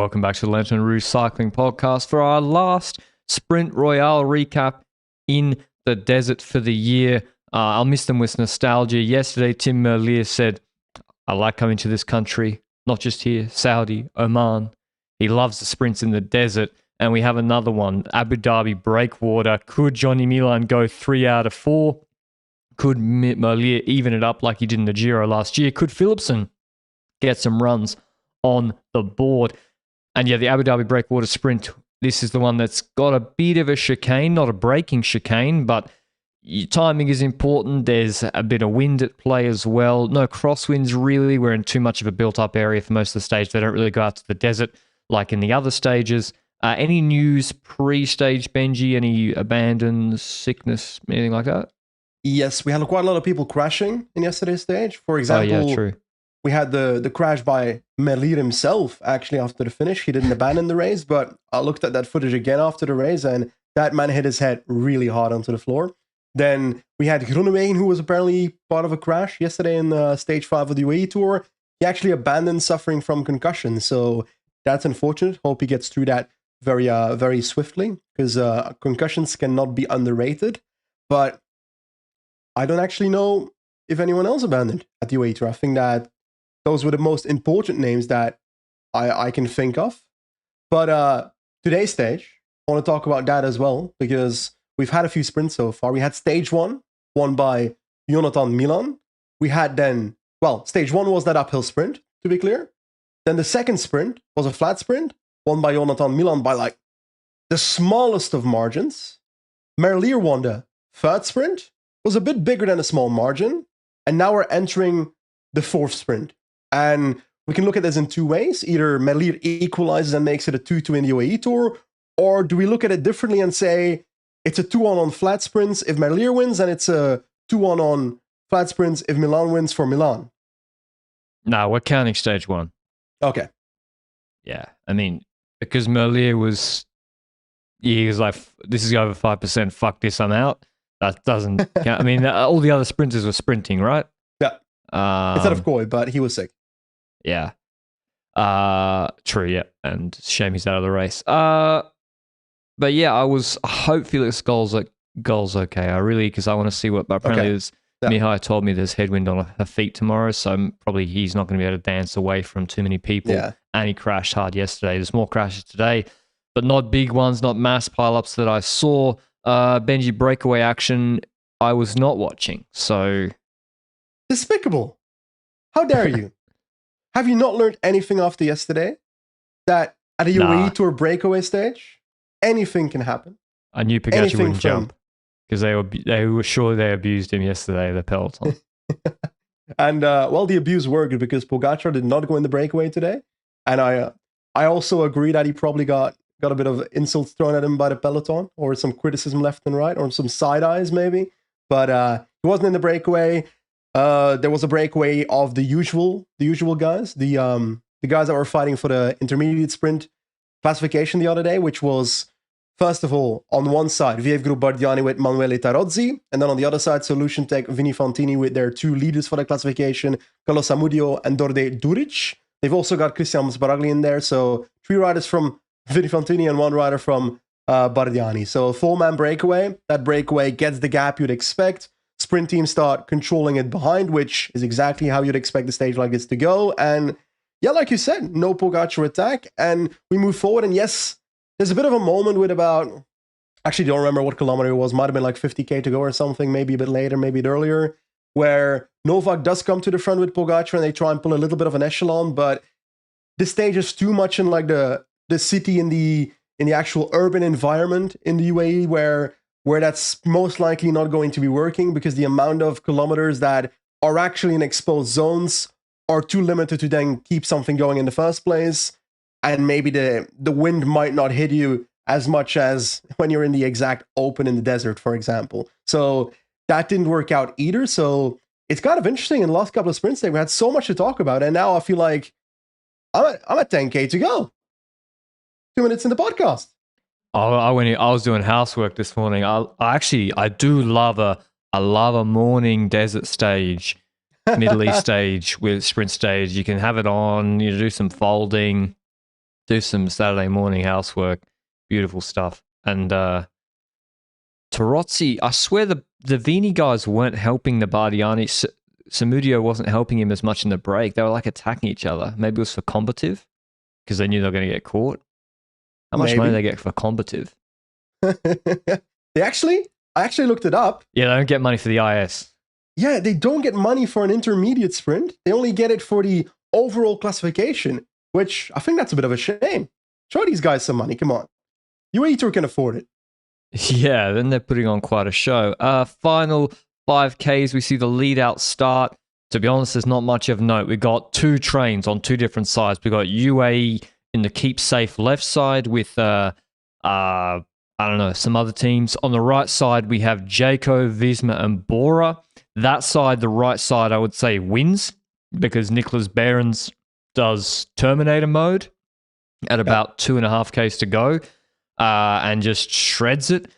welcome back to the Lanterne Rouge Cycling Podcast for our last Sprint Royale recap in the desert for the year. I'll miss them with nostalgia. Yesterday, Tim Merlier said, I like coming to this country, not just here, Saudi, Oman. He loves the sprints in the desert. And we have another one, Abu Dhabi Breakwater. Could Johnny Milan go 3 out of 4? Could Merlier even it up like he did in the Giro last year? Could Philipsen get some runs on the board? And yeah, the Abu Dhabi Breakwater Sprint, this is the one that's got a bit of a chicane, not a braking chicane, but timing is important. There's a bit of wind at play as well. No crosswinds really. We're in too much of a built-up area for most of the stage. They don't really go out to the desert like in the other stages. Any news pre-stage, Benji? Any abandon, sickness, anything like that? Yes, we had quite a lot of people crashing in yesterday's stage. For example, true. We had the crash by Merlier himself, actually, after the finish. He didn't abandon the race, but I looked at that footage again after the race, and that man hit his head really hard onto the floor. Then we had Groenewegen, who was apparently part of a crash yesterday in stage 5 of the UAE Tour. He actually abandoned, suffering from concussion, so that's unfortunate. Hope he gets through that very swiftly, because concussions cannot be underrated. But I don't actually know if anyone else abandoned at the UAE Tour. I think that those were the most important names that I can think of. But today's stage, I want to talk about that as well, because we've had a few sprints so far. We had stage 1, won by Jonathan Milan. We had then, stage 1 was that uphill sprint, to be clear. Then the second sprint was a flat sprint, won by Jonathan Milan by like the smallest of margins. Merlier won the third sprint, was a bit bigger than a small margin. And now we're entering the fourth sprint. And we can look at this in two ways. Either Merlier equalizes and makes it a 2-2 in the UAE Tour, or do we look at it differerly and say it's a 2-1 on flat sprints if Merlier wins, and it's a 2-1 on flat sprints if Milan wins for Milan? No, we're counting stage 1. Okay. Yeah, I mean, because Merlier was like, this is over 5%, fuck this, I'm out. That doesn't count. I mean, all the other sprinters were sprinting, right? Yeah. Instead of Coy, but he was sick. Yeah. True, yeah. And shame he's out of the race. But yeah, I hope Felix goal's okay. I really, because I want to see what, but apparently Mihai told me there's headwind on her feet tomorrow, so probably he's not going to be able to dance away from too many people. Yeah. And he crashed hard yesterday. There's more crashes today, but not big ones, not mass pileups that I saw. Benji breakaway action, I was not watching, so... Despicable. How dare you? Have you not learned anything after yesterday? That at a UAE Tour breakaway stage, anything can happen. I knew Pogacar wouldn't jump, because they were sure they abused him yesterday, the peloton. And, the abuse worked because Pogacar did not go in the breakaway today. And I also agree that he probably got a bit of insults thrown at him by the peloton, or some criticism left and right, or some side eyes maybe. But he wasn't in the breakaway. There was a breakaway of the usual guys, the guys that were fighting for the intermediate sprint classification the other day, which was, first of all, on one side, VF Group Bardiani with Manuele Tarozzi, and then on the other side, Solution Tech Vini Fantini with their two leaders for the classification, Carlos Amudio and Dorde Duric. They've also got Christian Sbaragli in there, so 3 riders from Vini Fantini and 1 rider from Bardiani. So a 4-man breakaway. That breakaway gets the gap you'd expect. Sprint teams start controlling it behind, which is exactly how you'd expect a stage like this to go. And yeah, like you said, no Pogacar attack, and we move forward. And yes, there's a bit of a moment with about, actually don't remember what kilometer it was, might have been like 50k to go or something, maybe a bit later, maybe a bit earlier, where Novak does come to the front with Pogacar and they try and pull a little bit of an echelon, but this stage is too much in like the city, in the actual urban environment in the UAE, where that's most likely not going to be working, because the amount of kilometers that are actually in exposed zones are too limited to then keep something going in the first place. And maybe the wind might not hit you as much as when you're in the exact open in the desert, for example. So that didn't work out either. So it's kind of interesting. In the last couple of sprints, we had so much to talk about. And now I feel like I'm at 10K to go. 2 minutes in the podcast. I was doing housework this morning. I do love a morning desert stage, Middle East stage with sprint stage. You can have it on, do some folding, do some Saturday morning housework. Beautiful stuff. And Tarozzi, I swear the Vini guys weren't helping the Bardiani. Samudio wasn't helping him as much in the break. They were like attacking each other. Maybe it was for combative because they knew they were going to get caught. How much money they get for combative? I actually looked it up. Yeah, they don't get money for the IS. Yeah, they don't get money for an intermediate sprint. They only get it for the overall classification, which I think that's a bit of a shame. Show these guys some money. Come on. UAE Tour can afford it. Yeah, then they're putting on quite a show. Final 5Ks, we see the lead out start. To be honest, there's not much of note. We got 2 trains on 2 different sides. We got UAE in the keep safe left side with I don't know, some other teams. On the right side, we have Jayco, Visma, and Bora. That side, the right side, I would say wins because Nicholas Behrens does Terminator mode at about 2.5 Ks to go and just shreds it.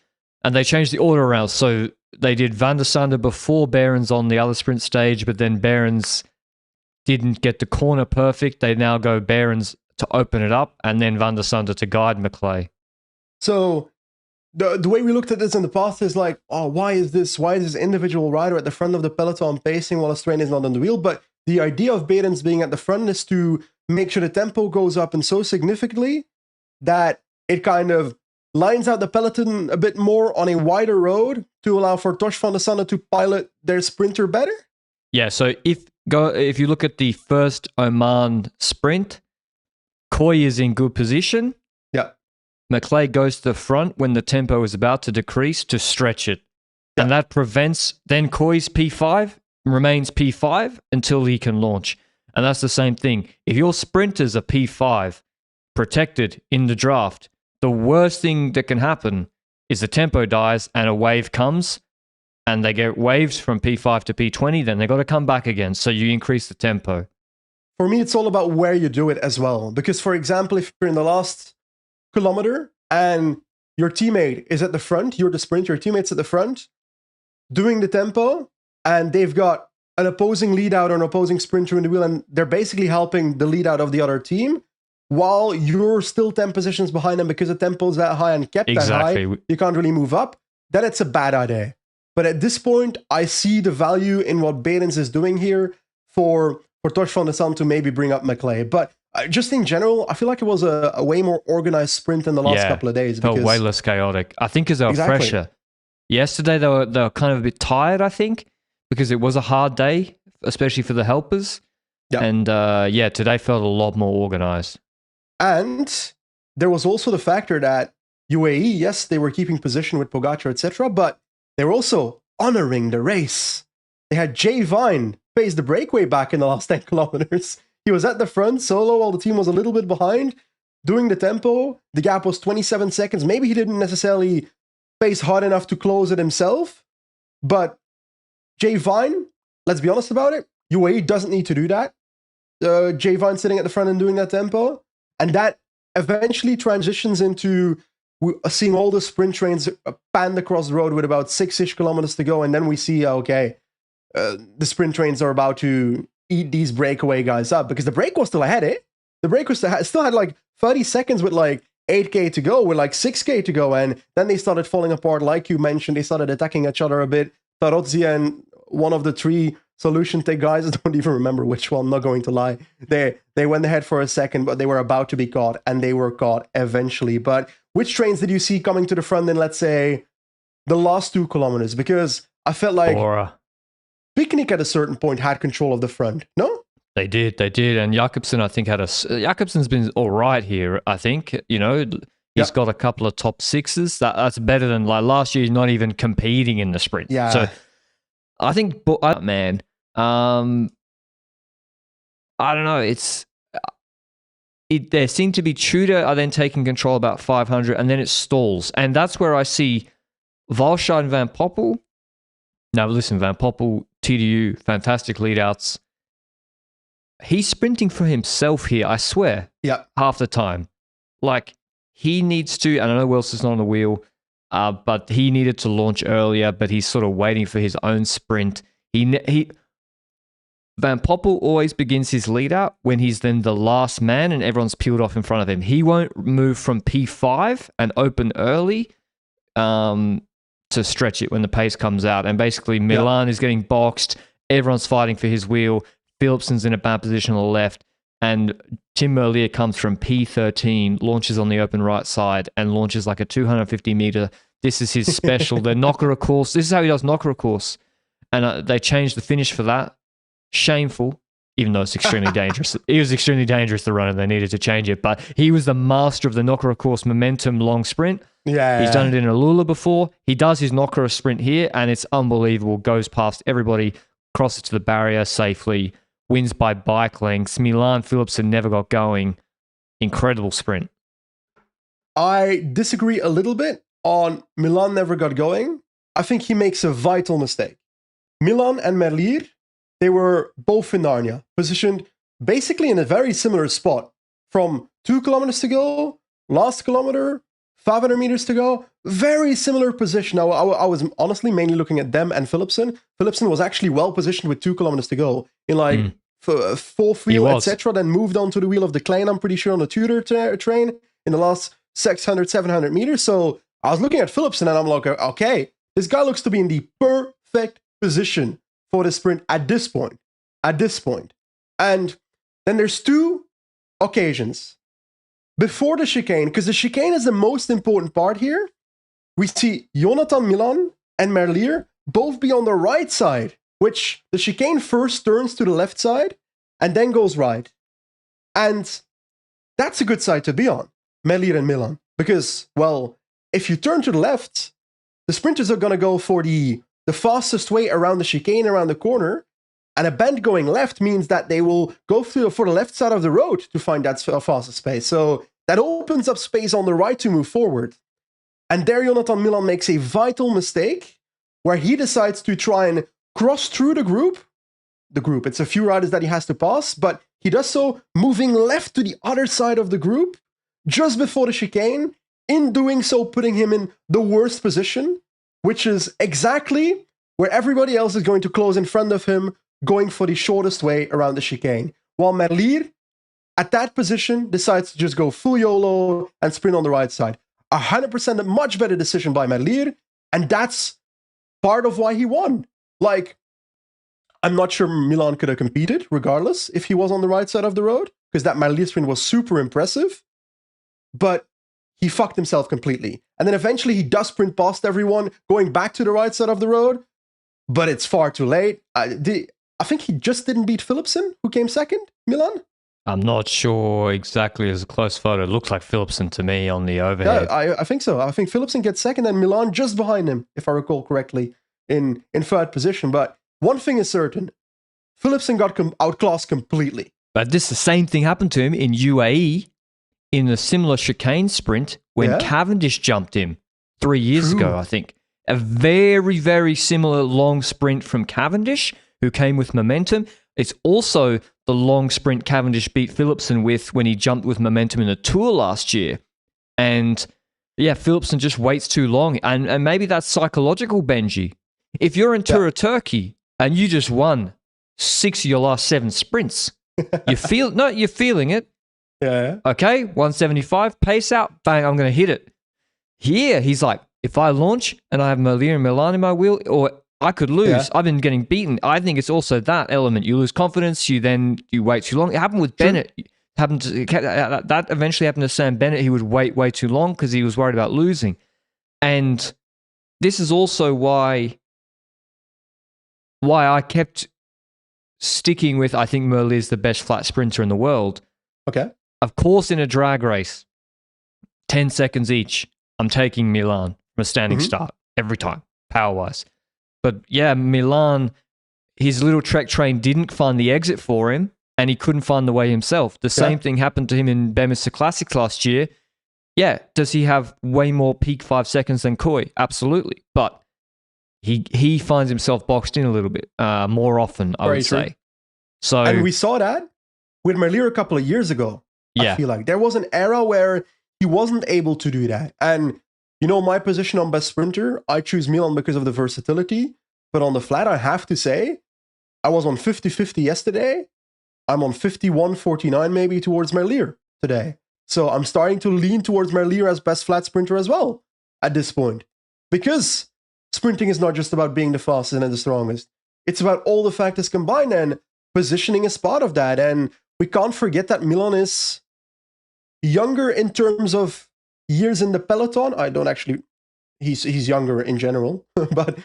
And they changed the order around. So they did Van der Sande before Behrens on the other sprint stage, but then Behrens didn't get the corner perfect. They now go Behrens to open it up and then Van der Sande to guide McClay. So the way we looked at this in the past is like, oh, why is this individual rider at the front of the peloton pacing while his train is not on the wheel? But the idea of Behrens being at the front is to make sure the tempo goes up and so significantly that it kind of lines out the peloton a bit more on a wider road to allow for Tosh van der Sande to pilot their sprinter better. Yeah, so if you look at the first Oman sprint, Coy is in good position. Yeah. McClay goes to the front when the tempo is about to decrease to stretch it. Yeah. And that prevents, then Coy's P5 remains P5 until he can launch. And that's the same thing. If your sprinters are P5 protected in the draft, the worst thing that can happen is the tempo dies and a wave comes and they get waves from P5 to P20, then they got to come back again. So you increase the tempo. For me, it's all about where you do it as well. Because, for example, if you're in the last kilometer and your teammate is at the front, you're the sprinter, your teammate's at the front, doing the tempo, and they've got an opposing lead out or an opposing sprinter in the wheel, and they're basically helping the lead out of the other team, while you're still 10 positions behind them because the tempo's that high and kept that high, you can't really move up, then it's a bad idea. But at this point, I see the value in what Behrens is doing here for Tosh van der Sande to maybe bring up McClay. But just in general, I feel like it was a way more organized sprint in the last couple of days. Felt way less chaotic. I think because they were fresher. Yesterday, they were kind of a bit tired, I think, because it was a hard day, especially for the helpers. Yep. And today felt a lot more organized. And there was also the factor that UAE, yes, they were keeping position with Pogacar, etc., but they were also honoring the race. They had Jay Vine pace the breakaway back in the last 10 kilometers. He was at the front solo while the team was a little bit behind, doing the tempo. The gap was 27 seconds. Maybe he didn't necessarily pace hard enough to close it himself, but Jay Vine, let's be honest about it, UAE doesn't need to do that. Jay Vine sitting at the front and doing that tempo. And that eventually transitions into seeing all the sprint trains panned across the road with about 6-ish kilometers to go. And then we see, the sprint trains are about to eat these breakaway guys up because the break was still ahead, eh? The break was still had like 30 seconds with like 8K to go, with like 6K to go. And then they started falling apart. Like you mentioned, they started attacking each other a bit. Tarozzi and one of the 3 Solution Tech guys, I don't even remember which one, I'm not going to lie. They went ahead for a second, but they were about to be caught, and they were caught eventually. But which trains did you see coming to the front in, let's say, the last 2 kilometers? Because I felt like Picnic at a certain point had control of the front, no? They did. And Jakobsen, I think, Jakobsen's been all right here, I think. You know, he's got a couple of top 6s. That's better than like last year, he's not even competing in the sprint. Yeah. So I think, I don't know. There seemed to be Tudor are then taking control about 500, and then it stalls. And that's where I see Valscheid and Van Poppel. Now, listen, Van Poppel, TDU, fantastic lead-outs. He's sprinting for himself here, I swear. Yeah. Half the time. Like, he needs to, and I know Wells is not on the wheel, but he needed to launch earlier, but he's sort of waiting for his own sprint. Van Poppel always begins his lead out when he's then the last man and everyone's peeled off in front of him. He won't move from P5 and open early to stretch it when the pace comes out. And basically, Milan is getting boxed. Everyone's fighting for his wheel. Philipsen's in a bad position on the left. And Tim Merlier comes from P13, launches on the open right side, and launches like a 250 meter. This is his special, the knocker course. This is how he does knocker course. And they changed the finish for that. Shameful, even though it's extremely dangerous. It was extremely dangerous to run and they needed to change it. But he was the master of the knocker course momentum long sprint. Yeah. He's done it in Alula before. He does his knocker sprint here, and it's unbelievable. Goes past everybody, crosses to the barrier safely, wins by bike lengths. Milan Philipsen never got going. Incredible sprint. I disagree a little bit on Milan never got going. I think he makes a vital mistake. Milan and Merlier, they were both in Narnia, positioned basically in a very similar spot. From 2 kilometers to go, last kilometer, 500 meters to go, very similar position. I was honestly mainly looking at them and Philipsen. Philipsen was actually well positioned with 2 kilometers to go in like fourth wheel, etc. Then moved on to the wheel of the Klein, I'm pretty sure, on the Tudor train in the last 600, 700 meters. So I was looking at Philipsen and I'm like, okay, this guy looks to be in the perfect position for the sprint at this point. And then there's 2 occasions before the chicane, because the chicane is the most important part here. We see Jonathan Milan and Merlier both be on the right side, which the chicane first turns to the left side and then goes right. And that's a good side to be on, Merlier and Milan, because, well, if you turn to the left, the sprinters are going to go for the fastest way around the chicane, around the corner, and a bend going left means that they will go for the left side of the road to find that fastest space. So that opens up space on the right to move forward. And there Jonathan Milan makes a vital mistake where he decides to try and cross through the group. It's a few riders that he has to pass, but he does so moving left to the other side of the group just before the chicane, in doing so putting him in the worst position, which is exactly where everybody else is going to close in front of him, going for the shortest way around the chicane. While Merlier, at that position, decides to just go full YOLO and sprint on the right side. 100% a much better decision by Merlier, and that's part of why he won. Like, I'm not sure Milan could have competed, regardless, if he was on the right side of the road, because that Merlier sprint was super impressive, but he fucked himself completely. And then eventually he does sprint past everyone, going back to the right side of the road, but it's far too late. I think he just didn't beat Philipsen, who came second, Milan? I'm not sure exactly. As a close photo, it looks like Philipsen to me on the overhead. Yeah, I think so. I think Philipsen gets second and Milan just behind him, if I recall correctly, in third position. But one thing is certain, Philipsen got outclassed completely. But the same thing happened to him in UAE in a similar chicane sprint when Cavendish jumped him 3 years ago, I think. A very, very similar long sprint from Cavendish, who came with momentum. It's also the long sprint Cavendish beat Philipsen with when he jumped with momentum in the Tour last year. And yeah, Philipsen just waits too long. And maybe that's psychological, Benji. If you're in Tour of Turkey and you just won 6 of your last 7 sprints, you're feeling it. Yeah. Okay, 175, pace out, bang, I'm going to hit it. Here, he's like, if I launch and I have Merlier and Milan in my wheel, or I could lose. Yeah. I've been getting beaten. I think it's also that element. You lose confidence, you wait too long. It happened with Bennett. That eventually happened to Sam Bennett. He would wait way too long because he was worried about losing. And this is also why I kept sticking with, I think Merlier's the best flat sprinter in the world. Okay. Of course, in a drag race, 10 seconds each, I'm taking Milan from a standing start every time, power-wise. But yeah, Milan, his little Trek train didn't find the exit for him, and he couldn't find the way himself. The same thing happened to him in Bemister Classics last year. Yeah, does he have way more peak 5 seconds than Coy? Absolutely. But he finds himself boxed in a little bit more often, I would say. So, and we saw that with Merlier a couple of years ago. I feel like there was an era where he wasn't able to do that. And you know, my position on best sprinter, I choose Milan because of the versatility. But on the flat, I have to say, I was on 50-50 yesterday. I'm on 51-49 maybe towards Merlier today. So I'm starting to lean towards Merlier as best flat sprinter as well at this point. Because sprinting is not just about being the fastest and the strongest. It's about all the factors combined, and positioning is part of that. And we can't forget that Milan is younger in terms of years in the peloton. I don't actually... He's younger in general, but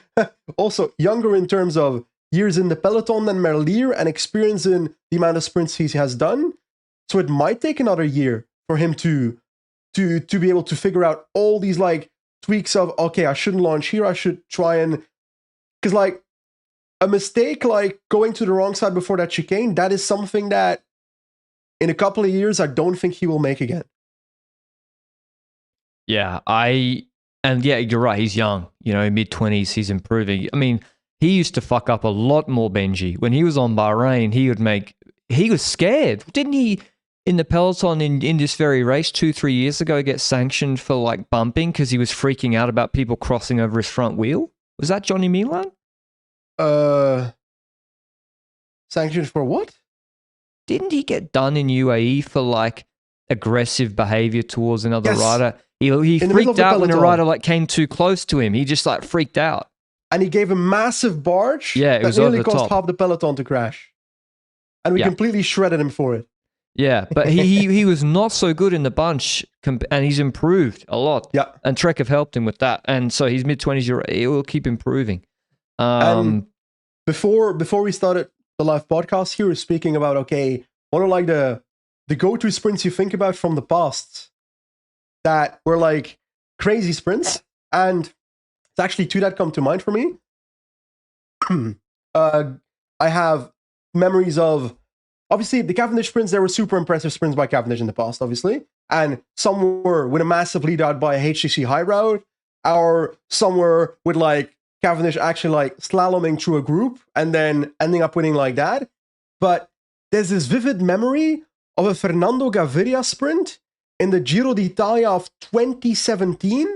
also younger in terms of years in the peloton than Merlier and experience in the amount of sprints he has done. So it might take another year for him to be able to figure out all these like tweaks of, okay, I shouldn't launch here. I should try and... Because like a mistake like going to the wrong side before that chicane, that is something that in a couple of years, I don't think he will make again. Yeah, And yeah, you're right. He's young, mid-20s. He's improving. I mean, he used to fuck up a lot more, Benji. When he was on Bahrain, he was scared. Didn't he, in the peloton in this very race 2-3 years ago, get sanctioned for like bumping because he was freaking out about people crossing over his front wheel? Was that Johnny Milan? Sanctioned for what? Didn't he get done in UAE for like aggressive behavior towards another rider? He freaked out when a rider like came too close to him. He just like freaked out. And he gave a massive barge that was nearly over the caused top. half the peloton to crash. And we completely shredded him for it. Yeah, but he was not so good in the bunch, and he's improved a lot. Yeah. And Trek have helped him with that. And so he's mid-20s, he will keep improving. Before we started the live podcast, he was speaking about, okay, what are like the go-to sprints you think about from the past that were like crazy sprints? And it's actually two that come to mind for me. I have memories of, obviously, the Cavendish sprints. There were super impressive sprints by Cavendish in the past, obviously. And some were with a massive lead out by a HCC high route, or some were with like Cavendish actually like slaloming through a group and then ending up winning like that. But there's this vivid memory of a Fernando Gaviria sprint in the Giro d'Italia of 2017,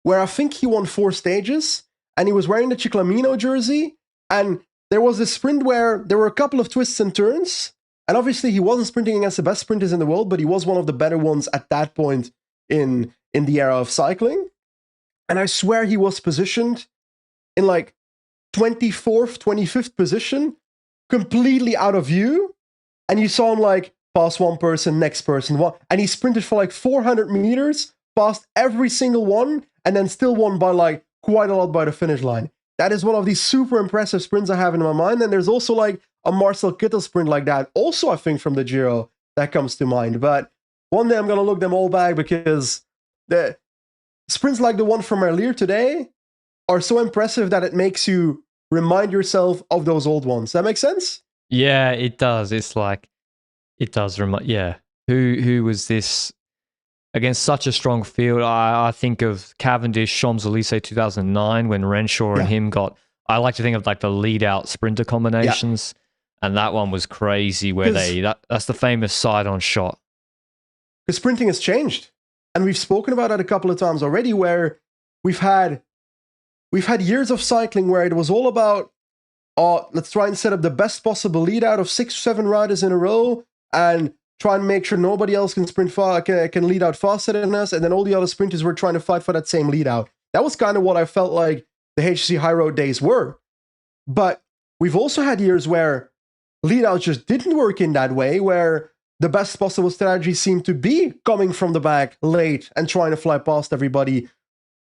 where I think he won 4 stages, and he was wearing the Ciclamino jersey, and there was this sprint where there were a couple of twists and turns, and obviously he wasn't sprinting against the best sprinters in the world, but he was one of the better ones at that point in the era of cycling. And I swear he was positioned in like 24th, 25th position, completely out of view, and you saw him like past one person, next person, and he sprinted for like 400 meters, passed every single one, and then still won by like quite a lot by the finish line. That is one of these super impressive sprints I have in my mind. And there's also like a Marcel Kittel sprint like that, also I think from the Giro, that comes to mind. But one day I'm going to look them all back, because the sprints like the one from earlier today are so impressive that it makes you remind yourself of those old ones. That makes sense? Yeah, it does. It's like, it does remind, Who was this against such a strong field? I think of Cavendish, Champs-Élysées 2009 when Renshaw and him got, I like to think of like the lead out sprinter combinations. And that one was crazy where that's the famous side-on shot. Because sprinting has changed. And we've spoken about that a couple of times already, where we've had years of cycling where it was all about, let's try and set up the best possible lead out of 6 or 7 riders in a row and try and make sure nobody else can sprint can lead out faster than us, and then all the other sprinters were trying to fight for that same lead out. That was kind of what I felt like the HC High Road days were. But we've also had years where lead out just didn't work in that way, where the best possible strategy seemed to be coming from the back late and trying to fly past everybody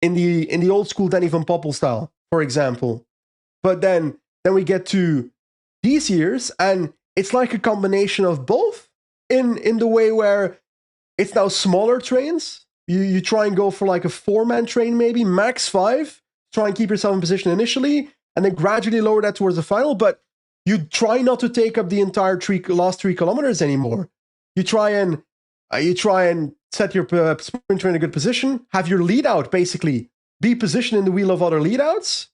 in the old school Danny van Poppel style, for example. But then we get to these years, and it's like a combination of both in the way where it's now smaller trains. You try and go for like a 4-man train, maybe max 5, try and keep yourself in position initially, and then gradually lower that towards the final. But you try not to take up the entire last 3 kilometers anymore. You try and set your sprinter in a good position, have your lead out basically be positioned in the wheel of other lead outs,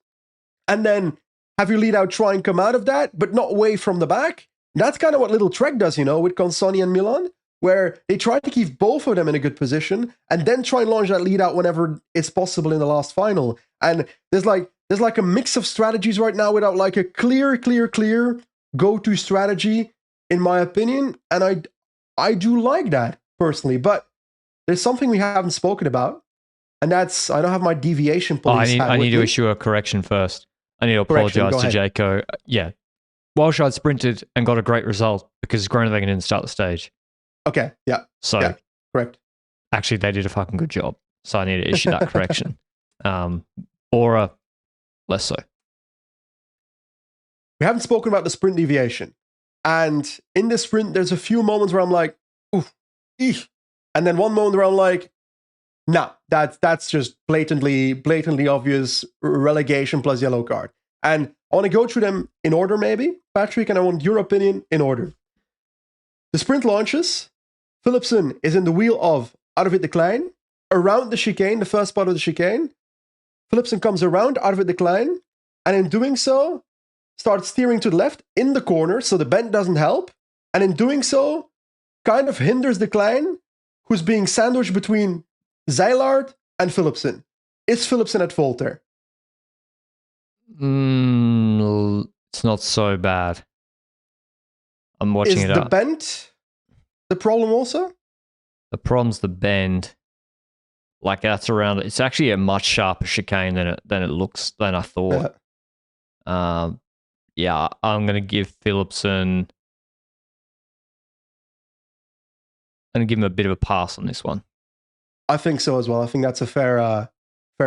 and then have your lead out try and come out of that, but not away from the back. That's kind of what Little Trek does, with Consoni and Milan, where they try to keep both of them in a good position and then try and launch that lead out whenever it's possible in the last final. And there's like a mix of strategies right now without like a clear go-to strategy, in my opinion, and I do like that personally. But there's something we haven't spoken about, and that's I don't have my deviation police. I need to issue a correction first. I need to apologize to Jaco. Yeah, Walshard sprinted and got a great result because Groenewegen didn't start the stage. Okay, yeah. So yeah, correct. Actually, they did a fucking good job. So I need to issue that correction. Or less so. We haven't spoken about the sprint deviation. And in this sprint, there's a few moments where I'm like, oof, eesh. And then one moment where I'm like, nah, that's just blatantly obvious relegation plus yellow card. And I want to go through them in order, maybe, Patrick, and I want your opinion in order. The sprint launches. Philipsen is in the wheel of Arvid de Klein, around the chicane, the first part of the chicane. Philipsen comes around Arvid de Klein, and in doing so, starts steering to the left in the corner, so the bend doesn't help. And in doing so, kind of hinders de Klein, who's being sandwiched between Zeilhard and Philipsen. Is Philipsen at fault there? It's not so bad. I'm watching it up. Is the bend the problem also? The problem's the bend. Like that's around. It's actually a much sharper chicane than I thought. Yeah, I'm gonna give Philipsen. I'm gonna give him a bit of a pass on this one. I think so as well. I think that's a fair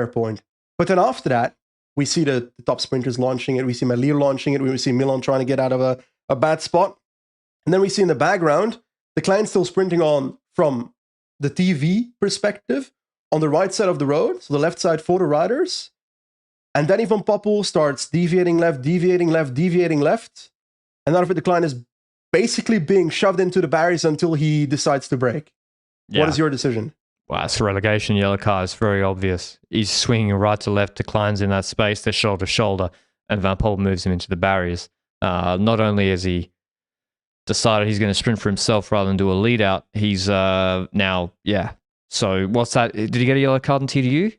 point. But then after that, we see the top sprinters launching it. We see Melier launching it. We see Milan trying to get out of a bad spot. And then we see in the background, de Klein still sprinting on from the TV perspective on the right side of the road. So the left side for the riders. And Danny van Poppel starts deviating left. And Arvid de Klein is basically being shoved into the barriers until he decides to brake. Yeah. What is your decision? Well, it's a relegation yellow card. It's very obvious. He's swinging right to left, declines in that space. They're shoulder to shoulder, and Van Poppel moves him into the barriers. Not only has he decided he's going to sprint for himself rather than do a lead out, he's now, yeah. So what's that? Did he get a yellow card in TDU?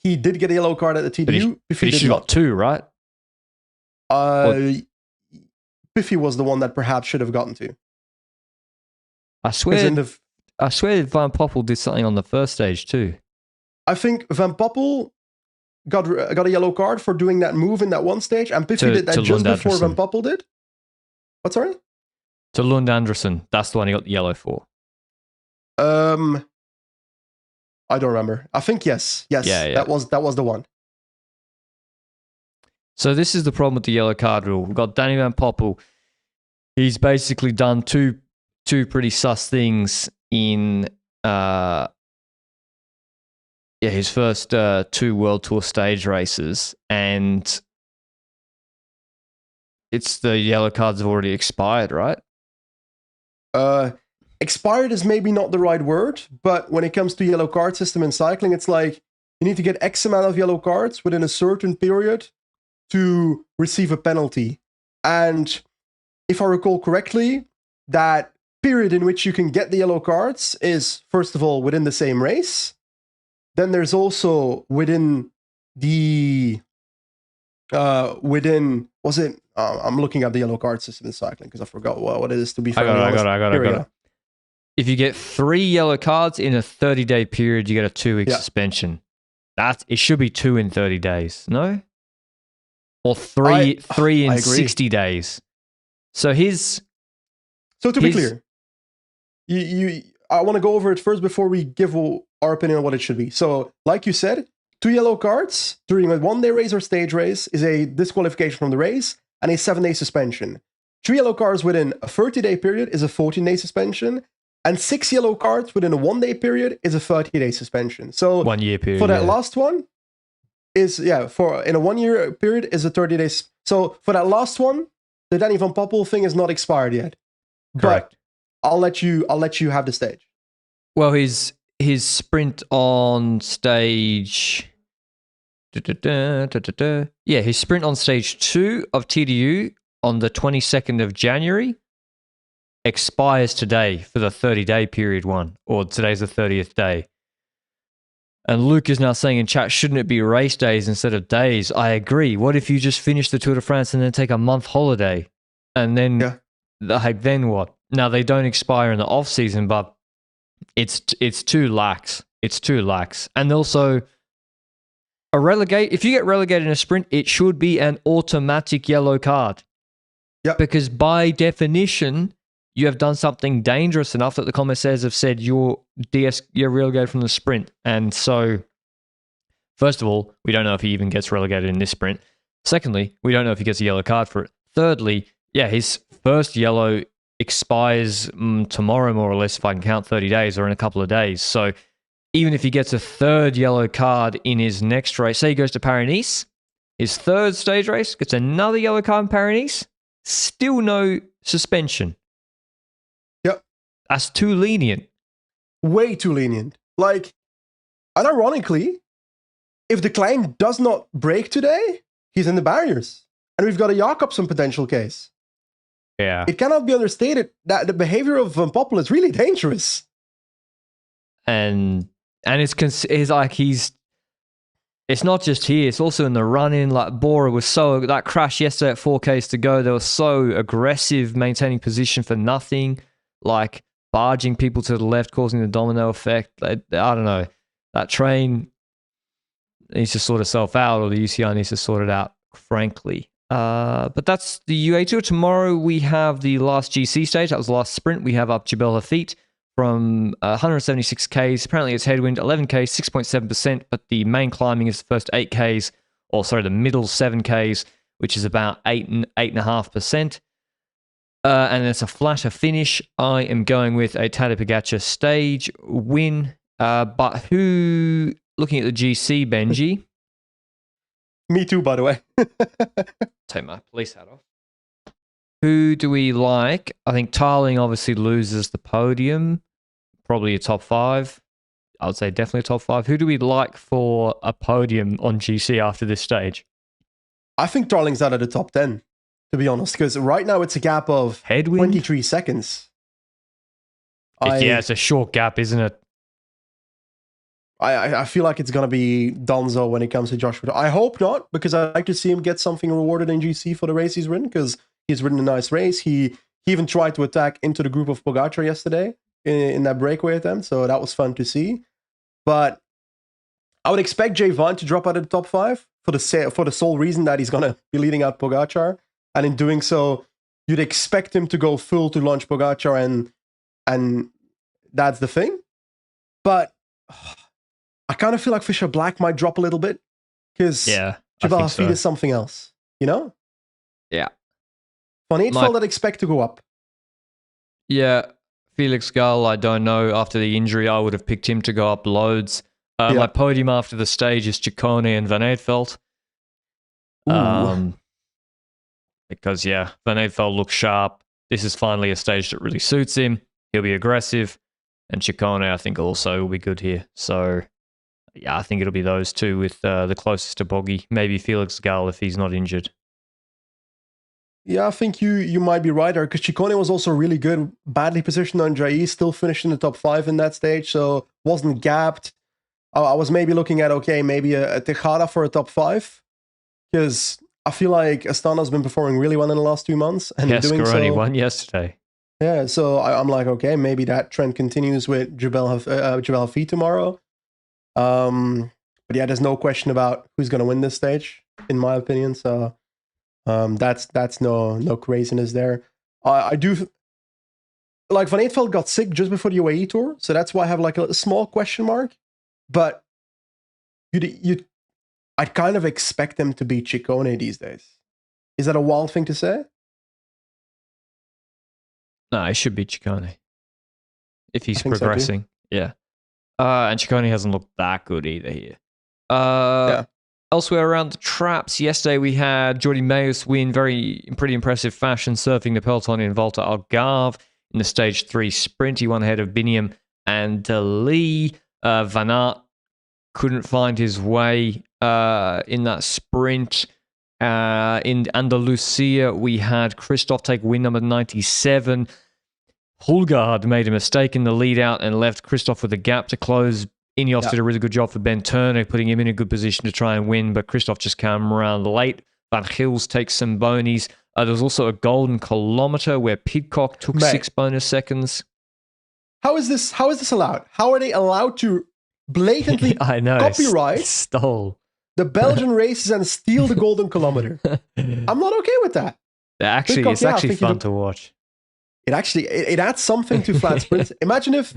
He did get a yellow card at the TDU. But he should have got two, right? Biffy was the one that perhaps should have gotten two. I swear Van Poppel did something on the first stage too. I think Van Poppel got a yellow card for doing that move in that one stage, and Biffy did that just before Van Poppel did. What, sorry? To Lund Andersen. That's the one he got the yellow for. I don't remember. I think yes. Yeah. That was the one. So this is the problem with the yellow card rule. We've got Danny Van Poppel. He's basically done two pretty sus things in his first two World Tour stage races, and it's the yellow cards have already expired, right? Expired is maybe not the right word, but when it comes to yellow card system in cycling, it's like you need to get X amount of yellow cards within a certain period to receive a penalty. And if I recall correctly, that period in which you can get the yellow cards is, first of all, within the same race. Then there's also within the I'm looking at the yellow card system in cycling because I forgot what it is, to be fair. I got it. If you get 3 yellow cards in a 30-day period, you get a 2-week suspension. It should be 2 in 30 days, no? Or 3 in 60 days. So to be clear, I want to go over it first before we give our opinion on what it should be. So, like you said, 2 yellow cards during a 1-day race or stage race is a disqualification from the race and a 7-day suspension. 3 yellow cards within a 30-day period is a 14-day suspension. And 6 yellow cards within a 1-day period is a 30-day suspension. So 1 year period. For that last one is in a 1-year period is a 30 days. So for that last one, the Danny Van Poppel thing is not expired yet. Correct. But I'll let you have the stage. Well, his sprint on stage. Yeah, his sprint on stage 2 of TDU on the 22nd of January expires today for the 30-day period one, or today's the 30th day. And Luke is now saying in chat, shouldn't it be race days instead of days? I agree. What if you just finish the Tour de France and then take a month holiday? And then, then what? Now, they don't expire in the off season, but it's too lax. It's too lax. And also, if you get relegated in a sprint, it should be an automatic yellow card. Yep. Because by definition, you have done something dangerous enough that the commissars have said you're relegated from the sprint. And so, first of all, we don't know if he even gets relegated in this sprint. Secondly, we don't know if he gets a yellow card for it. Thirdly, his first yellow expires tomorrow, more or less, if I can count 30 days, or in a couple of days. So even if he gets a third yellow card in his next race, say he goes to Paris-Nice, his third stage race, gets another yellow card in Paris-Nice, still no suspension. Yep. That's too lenient. Way too lenient. Like, and ironically, if the Klein does not break today, he's in the barriers. And we've got a Jakobsen potential case. Yeah. It cannot be understated that the behavior of Van Poppel is really dangerous. And it's like it's not just here, it's also in the run-in. Like, Broe was that crash yesterday at 4Ks to go, they were so aggressive, maintaining position for nothing, like barging people to the left, causing the domino effect. I don't know. That train needs to sort itself out, or the UCI needs to sort it out, frankly. But that's the UAE Tour. Tomorrow we have the last GC stage. That was the last sprint. We have up Jebel Hafit from 176 Ks. Apparently it's headwind, 11 Ks, 6.7%, but the main climbing is the first 8 Ks, or sorry, the middle 7 Ks, which is about 8.5%. And it's a flatter finish. I am going with a Tadej Pogačar stage win. But who, looking at the GC, Benji? Me too, by the way. Take my police hat off. Who do we like? I think Tarling obviously loses the podium. Probably a top 5. I would say definitely a top 5. Who do we like for a podium on GC after this stage? I think Tarling's out of the top 10, to be honest, because right now it's a gap of headwind? 23 seconds. Yeah, it's a short gap, isn't it? I feel like it's going to be Donzo when it comes to Joshua. I hope not, because I'd like to see him get something rewarded in GC for the race he's ridden, because he's ridden a nice race. He even tried to attack into the group of Pogačar yesterday in that breakaway attempt, so that was fun to see. But I would expect Jay Vine to drop out of the top 5 for the sole reason that he's going to be leading out Pogačar. And in doing so, you'd expect him to go full to launch Pogačar, and that's the thing. But I kind of feel like Fisher Black might drop a little bit, because Jebel Hafid is something else, you know? Yeah. Van Eetveld I'd expect to go up. Yeah. Felix Gall, I don't know. After the injury, I would have picked him to go up loads. My podium after the stage is Ciccone and Van Eetveld. Because, Van Eetveld looks sharp. This is finally a stage that really suits him. He'll be aggressive. And Ciccone, I think, also will be good here. So, yeah, I think it'll be those two with the closest to Boggy. Maybe Felix Gall if he's not injured. Yeah, I think you might be right there, because Ciccone was also really good, badly positioned on Jai, still finished in the top 5 in that stage, so wasn't gapped. I was maybe looking at, maybe a Tejada for a top 5, because I feel like Astana's been performing really well in the last 2 months. And doing so, only won yesterday. Yeah, so I'm like, maybe that trend continues with Jebel Hafid tomorrow. But yeah, there's no question about who's going to win this stage, in my opinion. So that's no craziness there. I do like Van Eetveld got sick just before the UAE Tour, so that's why I have like a small question mark. But I'd kind of expect them to beat Ciccone these days. Is that a wild thing to say? No, it should be Ciccone if he's progressing. So yeah. And Ciccone hasn't looked that good either here. Elsewhere around the traps, yesterday we had Jordi Meus win pretty impressive fashion, surfing the peloton in Volta Algarve in the stage 3 sprint. He won ahead of Biniam and Lee. Van Aert couldn't find his way in that sprint. In Andalusia, we had Christoph take win number 97. Hulgaard made a mistake in the lead out and left Christoph with a gap to close. Ineos did a really good job for Ben Turner, putting him in a good position to try and win, but Christoph just came around late. Van Gils takes some bonies. There was also a golden kilometer where Pidcock took Mate. 6 bonus seconds. How is this allowed? How are they allowed to blatantly I know. copyright Stole. the Belgian races and steal the golden kilometer? I'm not okay with that. Actually, Pidcock, it's yeah, I actually think he's fun a- to watch. It actually it adds something to flat sprints. Imagine if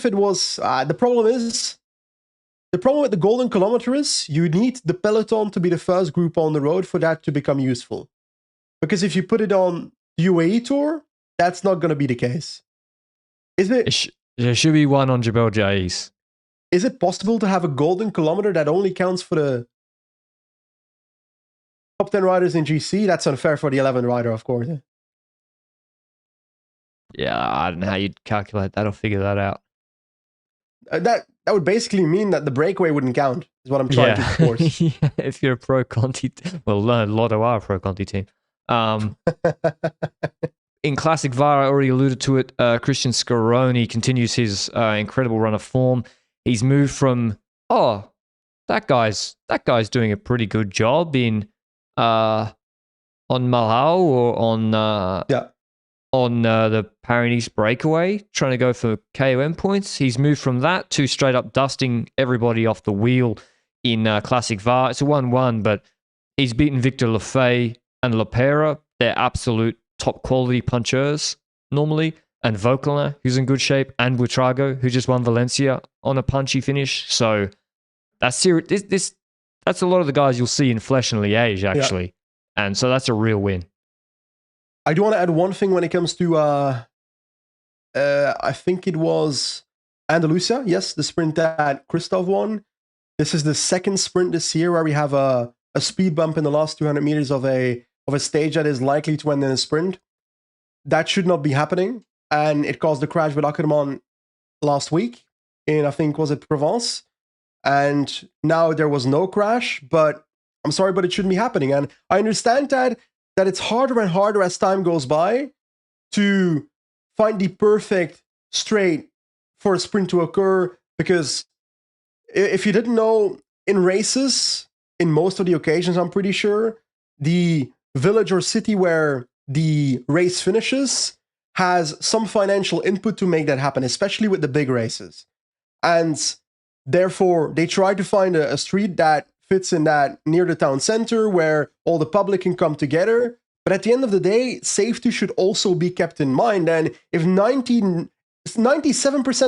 it was the problem with the golden kilometer is you need the peloton to be the first group on the road for that to become useful. Because if you put it on the UAE Tour, that's not going to be the case. Is it? There should be one on Jebel Jais. Is it possible to have a golden kilometer that only counts for the top 10 riders in GC? That's unfair for the 11th rider, of course. Yeah, I don't know how you'd calculate that or figure that out. That would basically mean that the breakaway wouldn't count, is what I'm trying to force. Yeah, if you're a pro Conti, well, Lotto are a pro Conti team. In Classic VAR, I already alluded to it. Christian Scaroni continues his incredible run of form. He's moved from that guy's doing a pretty good job in on Malhau or on the Paris breakaway, trying to go for KOM points. He's moved from that to straight up dusting everybody off the wheel in Classic VAR. It's a 1-1, but he's beaten Victor Lefay and Lapera. They're absolute top quality punchers normally. And Vauquelin, who's in good shape, and Buitrago, who just won Valencia on a punchy finish. So that's serious. That's a lot of the guys you'll see in Flesh and Liège, actually. Yeah. And so that's a real win. I do want to add one thing when it comes to, I think it was Andalusia. Yes, the sprint that Christoph won. This is the second sprint this year where we have a speed bump in the last 200 meters of a stage that is likely to end in a sprint. That should not be happening. And it caused a crash with Ackermann last week in, I think, was it Provence? And now there was no crash, but I'm sorry, but it shouldn't be happening. And I understand that it's harder and harder as time goes by to find the perfect straight for a sprint to occur. Because if you didn't know, in races, in most of the occasions, I'm pretty sure, the village or city where the race finishes has some financial input to make that happen, especially with the big races. And therefore, they try to find a street that fits in that near the town center where all the public can come together. But at the end of the day, safety should also be kept in mind. And if 97%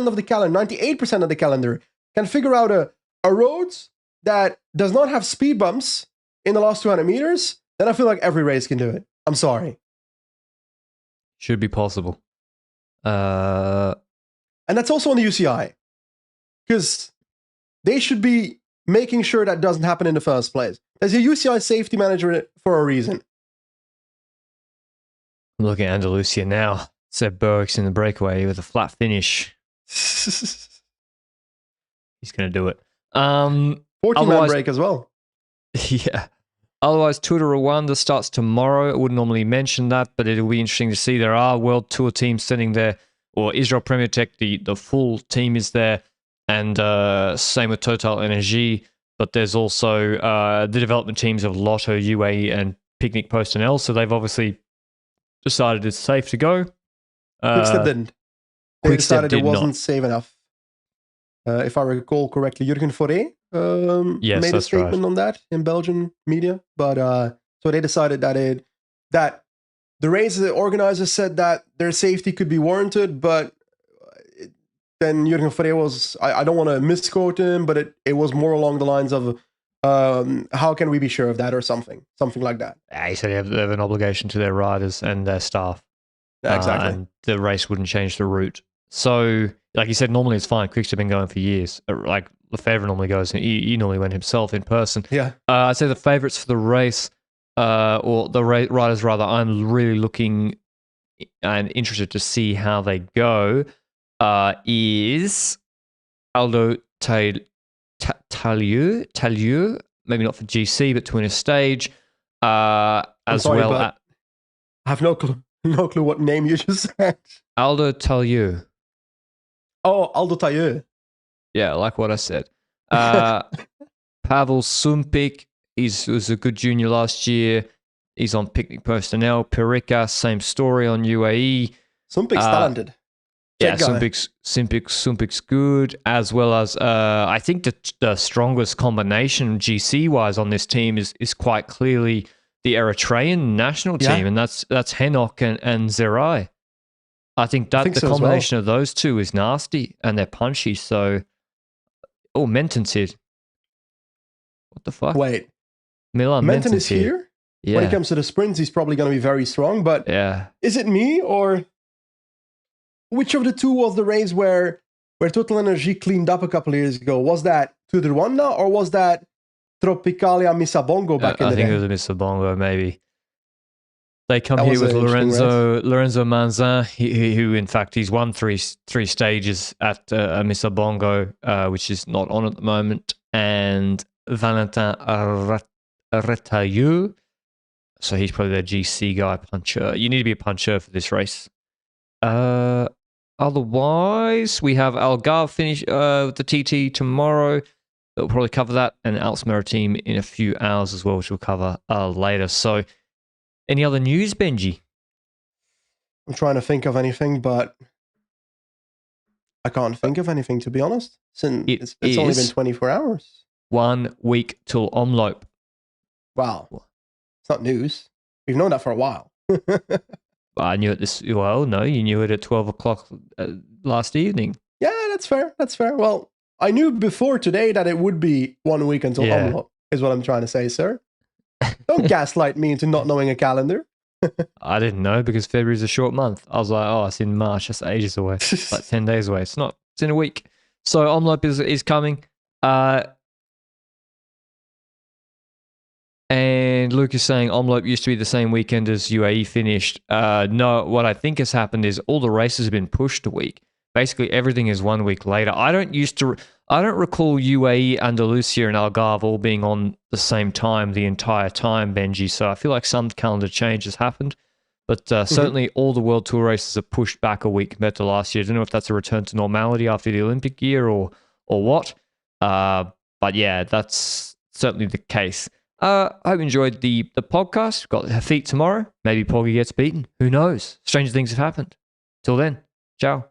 of the calendar, 98% of the calendar can figure out a road that does not have speed bumps in the last 200 meters, then I feel like every race can do it. I'm sorry. Should be possible. And that's also on the UCI. Because they should be making sure that doesn't happen in the first place. There's a UCI safety manager for a reason. I'm looking at Andalusia now. Seb Berwick's in the breakaway with a flat finish. He's going to do it. 14-man break as well. Yeah. Otherwise, Tour de Rwanda starts tomorrow. I wouldn't normally mention that, but it'll be interesting to see. There are World Tour teams sitting there, or Israel Premier Tech, the full team is there, and same with Total Energy. But there's also the development teams of Lotto, UAE, and Picnic Post&L, so they've obviously decided it's safe to go. Quickstep didn't. They decided it wasn't not. safe enough. If I recall correctly, Jurgen Foré yes, made a statement right. on that in Belgian media. But so they decided that the race organizers said that their safety could be warranted, but then Jurgen Foré was, I don't want to misquote him, but it was more along the lines of how can we be sure of that, or something like that. He said they have an obligation to their riders and their staff. Exactly. And the race wouldn't change the route. So, like you said, normally it's fine. Quickstep been going for years. Like Lefebvre normally goes, and he normally went himself in person. Yeah. I'd say the favourites for the race, or the riders rather, I'm really looking and interested to see how they go, is Aldo Talieu, maybe not for GC, but to win a stage, as sorry, well. I have no clue what name you just said. Aldo Talieu. Oh, Aldo Talieu. Yeah, like what I said. Pavel Sumpik was a good junior last year. He's on Picnic Personnel. Pirica, same story on UAE. Sumpik's talented. Yeah, Sumpik's good, as well as I think the strongest combination GC-wise on this team is quite clearly the Eritrean national team, and that's Henok and Zerai. I think the combination of those two is nasty, and they're punchy. So, Menton's here. What the fuck? Wait, Milan Menton is here? Yeah. When it comes to the sprints, he's probably going to be very strong, but is it me, or which of the two was the race where Total Energy cleaned up a couple of years ago? Was that Tour de Rwanda, or was that Tropicalia Misabongo back in the day? I think it was a Misabongo, maybe. They come here with Lorenzo Manzin, who in fact he's won three stages at Misabongo, which is not on at the moment, and Valentin Retailleau. So he's probably their GC guy, puncher. You need to be a puncher for this race. Otherwise, we have Algarve finish with the TT tomorrow. We'll probably cover that, and Alps Maritime in a few hours as well, which we'll cover later. So, any other news, Benji? I'm trying to think of anything, but I can't think of anything, to be honest. Since it's only been 24 hours. 1 week till Omloop. Wow. It's not news. We've known that for a while. I knew it you knew it at 12 o'clock last evening. Yeah, that's fair. Well, I knew before today that it would be 1 week until Omloop, is what I'm trying to say, sir. Don't gaslight me into not knowing a calendar. I didn't know because February's a short month. I was like, it's in March. That's ages away. It's like 10 days away. It's not. It's in a week. So Omloop is coming. And Luke is saying Omloop used to be the same weekend as UAE finished. No, what I think has happened is all the races have been pushed a week. Basically, everything is 1 week later. I don't recall UAE, Andalusia, and Algarve all being on the same time the entire time, Benji. So I feel like some calendar change has happened. But certainly all the World Tour races are pushed back a week compared to last year. I don't know if that's a return to normality after the Olympic year or what. But yeah, that's certainly the case. I hope you enjoyed the podcast. Got Hafit tomorrow. Maybe Poggy gets beaten. Who knows? Stranger things have happened. Till then, ciao.